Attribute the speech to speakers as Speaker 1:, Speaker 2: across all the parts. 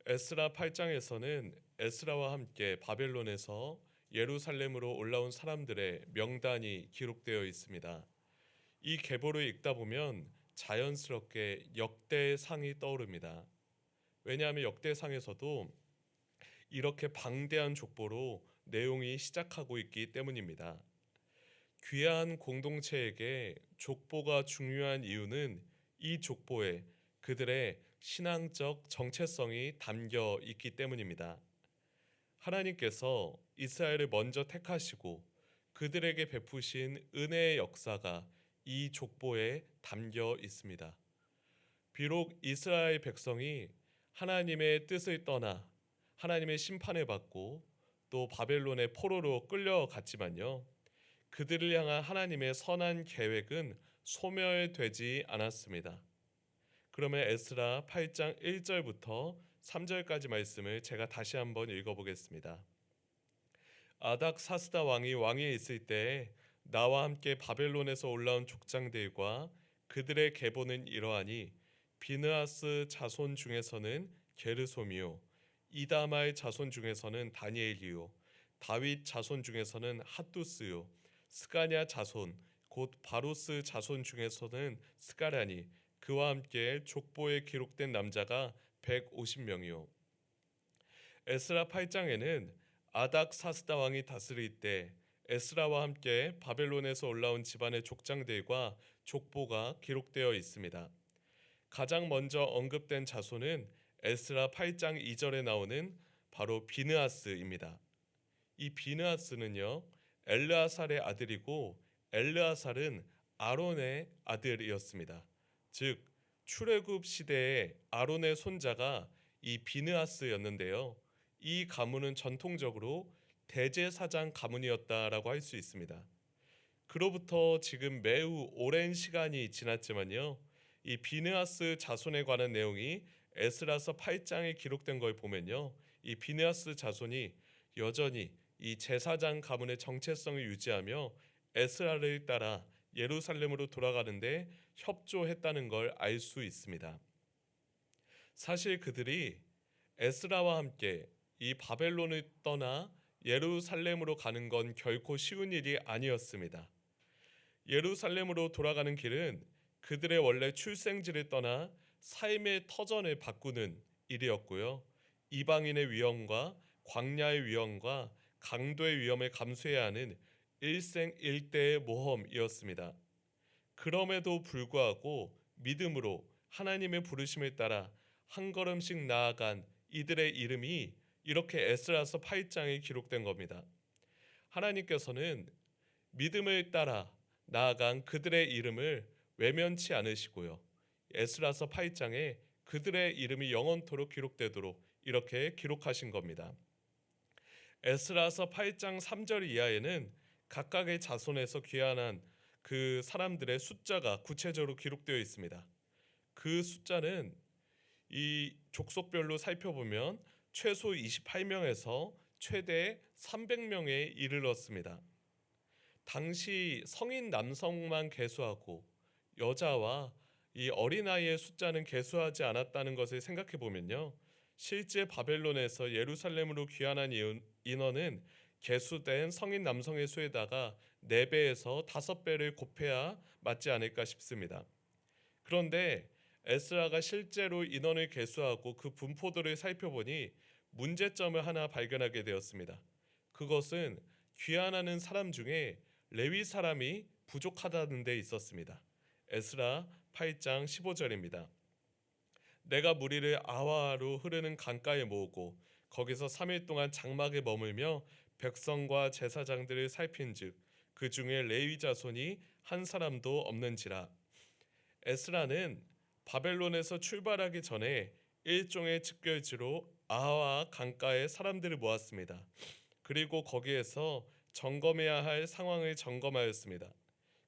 Speaker 1: 에스라 8장에서는 에스라와 함께 바벨론에서 예루살렘으로 올라온 사람들의 명단이 기록되어 있습니다. 이 계보를 읽다 보면 자연스럽게 역대상이 떠오릅니다. 왜냐하면 역대상에서도 이렇게 방대한 족보로 내용이 시작하고 있기 때문입니다. 귀한 공동체에게 족보가 중요한 이유는 이 족보에 그들의 신앙적 정체성이 담겨 있기 때문입니다. 하나님께서 이스라엘을 먼저 택하시고 그들에게 베푸신 은혜의 역사가 이 족보에 담겨 있습니다. 비록 이스라엘 백성이 하나님의 뜻을 떠나 하나님의 심판을 받고 또 바벨론의 포로로 끌려갔지만요. 그들을 향한 하나님의 선한 계획은 소멸되지 않았습니다. 그러면 에스라 8장 1절부터 3절까지 말씀을 제가 다시 한번 읽어보겠습니다. 아닥사스다 왕이 왕위에 있을 때에 나와 함께 바벨론에서 올라온 족장들과 그들의 계보는 이러하니 비느하스 자손 중에서는 게르솜이요 이다말 자손 중에서는 다니엘이요 다윗 자손 중에서는 핫두스요 스가냐 자손 곧 바로스 자손 중에서는 스가랴니 그와 함께 족보에 기록된 남자가 150명이요. 에스라 8장에는 아닥사스다 왕이 다스릴 때 에스라와 함께 바벨론에서 올라온 집안의 족장들과 족보가 기록되어 있습니다. 가장 먼저 언급된 자손은 에스라 8장 2절에 나오는 바로 비느하스입니다. 이 비느하스는요 엘르아살의 아들이고 엘르아살은 아론의 아들이었습니다. 즉 출애굽 시대에 아론의 손자가 이 비느하스였는데요. 이 가문은 전통적으로 대제사장 가문이었다라고 할 수 있습니다. 그로부터 지금 매우 오랜 시간이 지났지만요. 이 비느하스 자손에 관한 내용이 에스라서 8장에 기록된 걸 보면요. 이 비느하스 자손이 여전히 이 제사장 가문의 정체성을 유지하며 에스라를 따라 예루살렘으로 돌아가는데 협조했다는 걸 알 수 있습니다. 사실 그들이 에스라와 함께 이 바벨론을 떠나 예루살렘으로 가는 건 결코 쉬운 일이 아니었습니다. 예루살렘으로 돌아가는 길은 그들의 원래 출생지를 떠나 삶의 터전을 바꾸는 일이었고요. 이방인의 위험과 광야의 위험과 강도의 위험을 감수해야 하는 일생일대의 모험이었습니다. 그럼에도 불구하고 믿음으로 하나님의 부르심을 따라 한 걸음씩 나아간 이들의 이름이 이렇게 에스라서 8장에 기록된 겁니다. 하나님께서는 믿음을 따라 나아간 그들의 이름을 외면치 않으시고요. 에스라서 8장에 그들의 이름이 영원토록 기록되도록 이렇게 기록하신 겁니다. 에스라서 8장 3절 이하에는 각각의 자손에서 귀환한 그 사람들의 숫자가 구체적으로 기록되어 있습니다. 그 숫자는 이 족속별로 살펴보면 최소 28명에서 최대 300명에 이르렀습니다. 당시 성인 남성만 계수하고 여자와 이 어린아이의 숫자는 계수하지 않았다는 것을 생각해 보면요. 실제 바벨론에서 예루살렘으로 귀환한 인원은 계수된 성인 남성의 수에다가 4배에서 5배를 곱해야 맞지 않을까 싶습니다. 그런데 에스라가 실제로 인원을 계수하고 그 분포도를 살펴보니 문제점을 하나 발견하게 되었습니다. 그것은 귀환하는 사람 중에 레위 사람이 부족하다는 데 있었습니다. 에스라 8장 15절입니다. 내가 무리를 아와로 흐르는 강가에 모으고 거기서 3일 동안 장막에 머물며 백성과 제사장들을 살핀즉 그 중에 레위 자손이 한 사람도 없는지라. 에스라는 바벨론에서 출발하기 전에 일종의 집결지로 아와 강가에 사람들을 모았습니다. 그리고 거기에서 점검해야 할 상황을 점검하였습니다.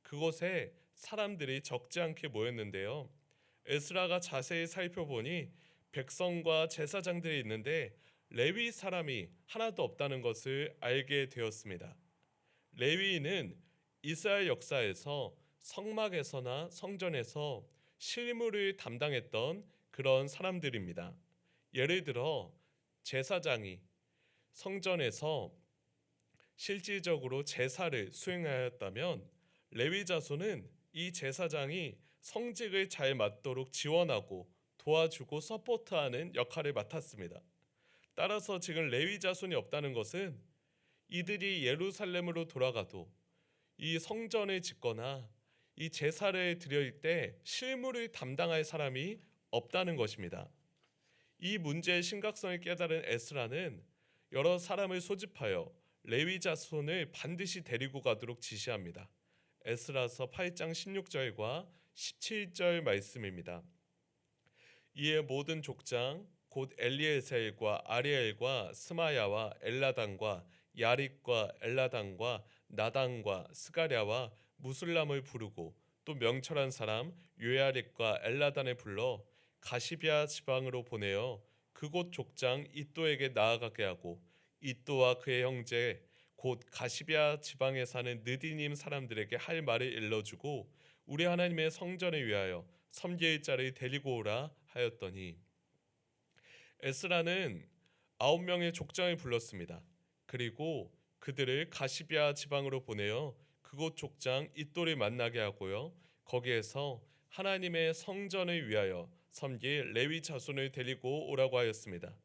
Speaker 1: 그곳에 사람들이 적지 않게 모였는데요. 에스라가 자세히 살펴보니 백성과 제사장들이 있는데 레위 사람이 하나도 없다는 것을 알게 되었습니다. 레위인은 이스라엘 역사에서 성막에서나 성전에서 실무를 담당했던 그런 사람들입니다. 예를 들어 제사장이 성전에서 실질적으로 제사를 수행하였다면 레위 자손은 이 제사장이 성직을 잘 맡도록 지원하고 도와주고 서포트하는 역할을 맡았습니다. 따라서 지금 레위 자손이 없다는 것은 이들이 예루살렘으로 돌아가도 이 성전을 짓거나 이 제사를 드릴 때 실무를 담당할 사람이 없다는 것입니다. 이 문제의 심각성을 깨달은 에스라는 여러 사람을 소집하여 레위 자손을 반드시 데리고 가도록 지시합니다. 에스라서 8장 16절과 17절 말씀입니다. 이에 모든 족장 곧 엘리에셀과 아리엘과 스마야와 엘라단과 야립과 엘라단과 나단과 스가랴와 무술람을 부르고 또 명철한 사람 요야립과 엘라단을 불러 가시비아 지방으로 보내어 그곳 족장 이또에게 나아가게 하고 이또와 그의 형제 곧 가시비아 지방에 사는 느디님 사람들에게 할 말을 일러주고 우리 하나님의 성전을 위하여 섬길 자를 데리고 오라 하였더니 에스라는 9명의 족장을 불렀습니다. 그리고 그들을 가시비아 지방으로 보내어 그곳 족장 이또를 만나게 하고요. 거기에서 하나님의 성전을 위하여 섬길 레위 자손을 데리고 오라고 하였습니다.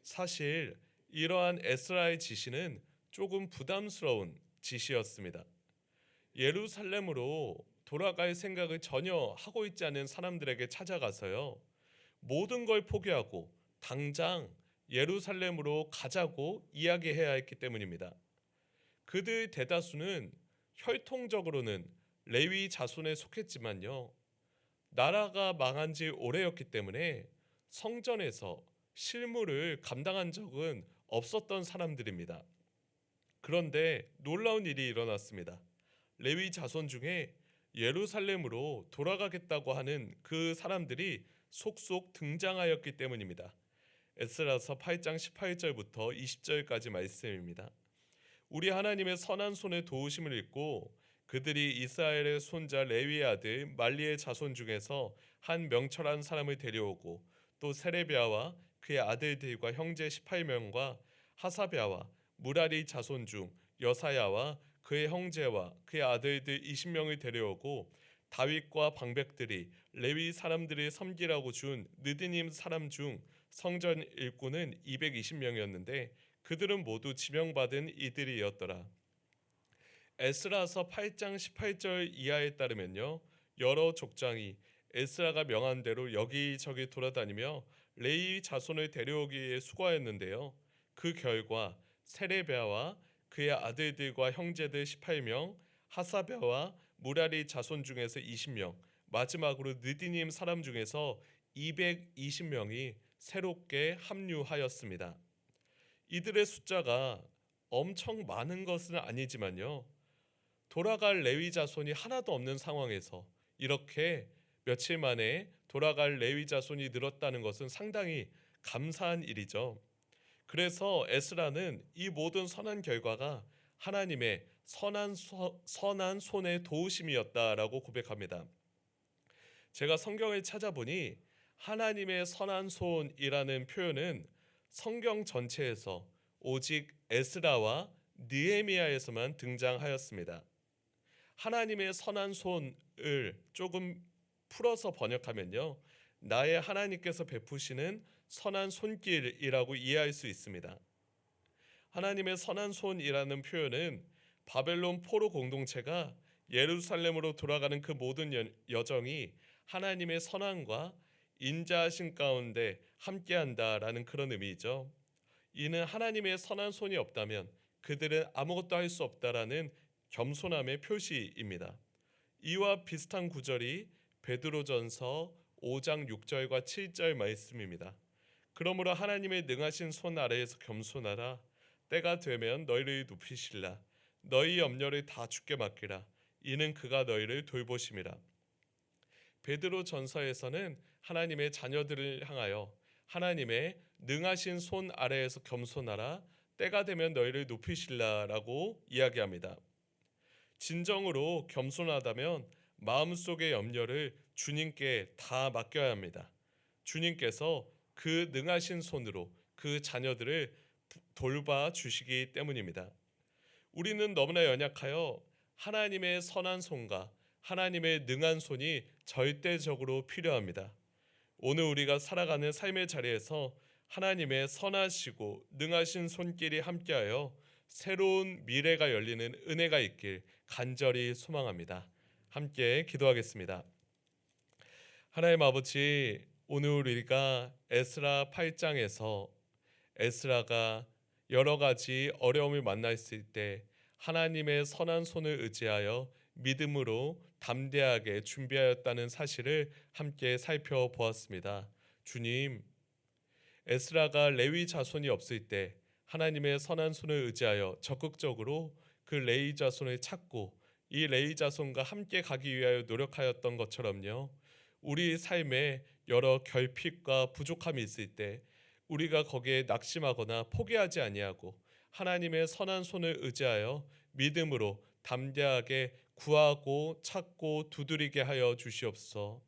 Speaker 1: 사실 이러한 에스라의 지시는 조금 부담스러운 지시였습니다. 예루살렘으로 돌아갈 생각을 전혀 하고 있지 않은 사람들에게 찾아가서요. 모든 걸 포기하고 당장 예루살렘으로 가자고 이야기해야 했기 때문입니다. 그들 대다수는 혈통적으로는 레위 자손에 속했지만요. 나라가 망한 지 오래였기 때문에 성전에서 실무를 감당한 적은 없었던 사람들입니다. 그런데 놀라운 일이 일어났습니다. 레위 자손 중에 예루살렘으로 돌아가겠다고 하는 그 사람들이 속속 등장하였기 때문입니다. 에스라서 8장 18절부터 20절까지 말씀입니다. 우리 하나님의 선한 손의 도우심을 입고 그들이 이스라엘의 손자 레위의 아들 말리의 자손 중에서 한 명철한 사람을 데려오고 또 세레비아와 그의 아들들과 형제 18명과 하사비아와 무라리 자손 중 여사야와 그의 형제와 그의 아들들 20명을 데려오고 다윗과 방백들이 레위 사람들을 섬기라고 준 느디님 사람 중 성전 일꾼은 220명이었는데 그들은 모두 지명받은 이들이었더라. 에스라서 8장 18절 이하에 따르면요. 여러 족장이 에스라가 명한 대로 여기저기 돌아다니며 레위 자손을 데려오기 위해 수고하였는데요. 그 결과 세레비아와 그의 아들들과 형제들 18명, 하사베와 무라리 자손 중에서 20명, 마지막으로 느디님 사람 중에서 220명이 새롭게 합류하였습니다. 이들의 숫자가 엄청 많은 것은 아니지만요. 돌아갈 레위 자손이 하나도 없는 상황에서 이렇게 며칠 만에 돌아갈 레위 자손이 늘었다는 것은 상당히 감사한 일이죠. 그래서 에스라는 이 모든 선한 결과가 하나님의 선한 손의 도우심이었다라고 고백합니다. 제가 성경을 찾아보니 하나님의 선한 손이라는 표현은 성경 전체에서 오직 에스라와 느헤미야에서만 등장하였습니다. 하나님의 선한 손을 조금 풀어서 번역하면요. 나의 하나님께서 베푸시는 선한 손길이라고 이해할 수 있습니다. 하나님의 선한 손이라는 표현은 바벨론 포로 공동체가 예루살렘으로 돌아가는 그 모든 여정이 하나님의 선함과 인자하심 가운데 함께한다라는 그런 의미죠. 이는 하나님의 선한 손이 없다면 그들은 아무것도 할 수 없다라는 겸손함의 표시입니다. 이와 비슷한 구절이 베드로전서 5장 6절과 7절 말씀입니다. 그러므로 하나님의 능하신 손 아래에서 겸손하라. 때가 되면 너희를 높이실라. 너희 염려를 다 주께 맡기라. 이는 그가 너희를 돌보심이라. 베드로전서에서는 하나님의 자녀들을 향하여 하나님의 능하신 손 아래에서 겸손하라. 때가 되면 너희를 높이실라라고 이야기합니다. 진정으로 겸손하다면 마음속의 염려를 주님께 다 맡겨야 합니다. 주님께서 그 능하신 손으로 그 자녀들을 돌봐 주시기 때문입니다. 우리는 너무나 연약하여 하나님의 선한 손과 하나님의 능한 손이 절대적으로 필요합니다. 오늘 우리가 살아가는 삶의 자리에서 하나님의 선하시고 능하신 손길이 함께하여 새로운 미래가 열리는 은혜가 있길 간절히 소망합니다. 함께 기도하겠습니다. 하나님 아버지, 오늘 우리가 에스라 8장에서 에스라가 여러 가지 어려움을 만났을 때 하나님의 선한 손을 의지하여 믿음으로 담대하게 준비하였다는 사실을 함께 살펴보았습니다. 주님, 에스라가 레위 자손이 없을 때 하나님의 선한 손을 의지하여 적극적으로 그 레위 자손을 찾고 이 레위 자손과 함께 가기 위하여 노력하였던 것처럼요. 우리 삶에 여러 결핍과 부족함이 있을 때 우리가 거기에 낙심하거나 포기하지 아니하고 하나님의 선한 손을 의지하여 믿음으로 담대하게 구하고 찾고 두드리게 하여 주시옵소서.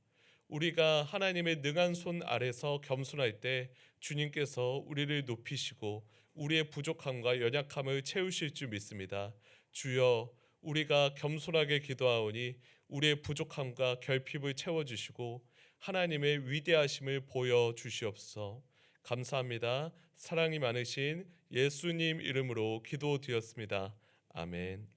Speaker 1: 우리가 하나님의 능한 손 아래서 겸손할 때 주님께서 우리를 높이시고 우리의 부족함과 연약함을 채우실 줄 믿습니다. 주여, 우리가 겸손하게 기도하오니 우리의 부족함과 결핍을 채워주시고 하나님의 위대하심을 보여주시옵소서. 감사합니다. 사랑이 많으신 예수님 이름으로 기도드렸습니다. 아멘.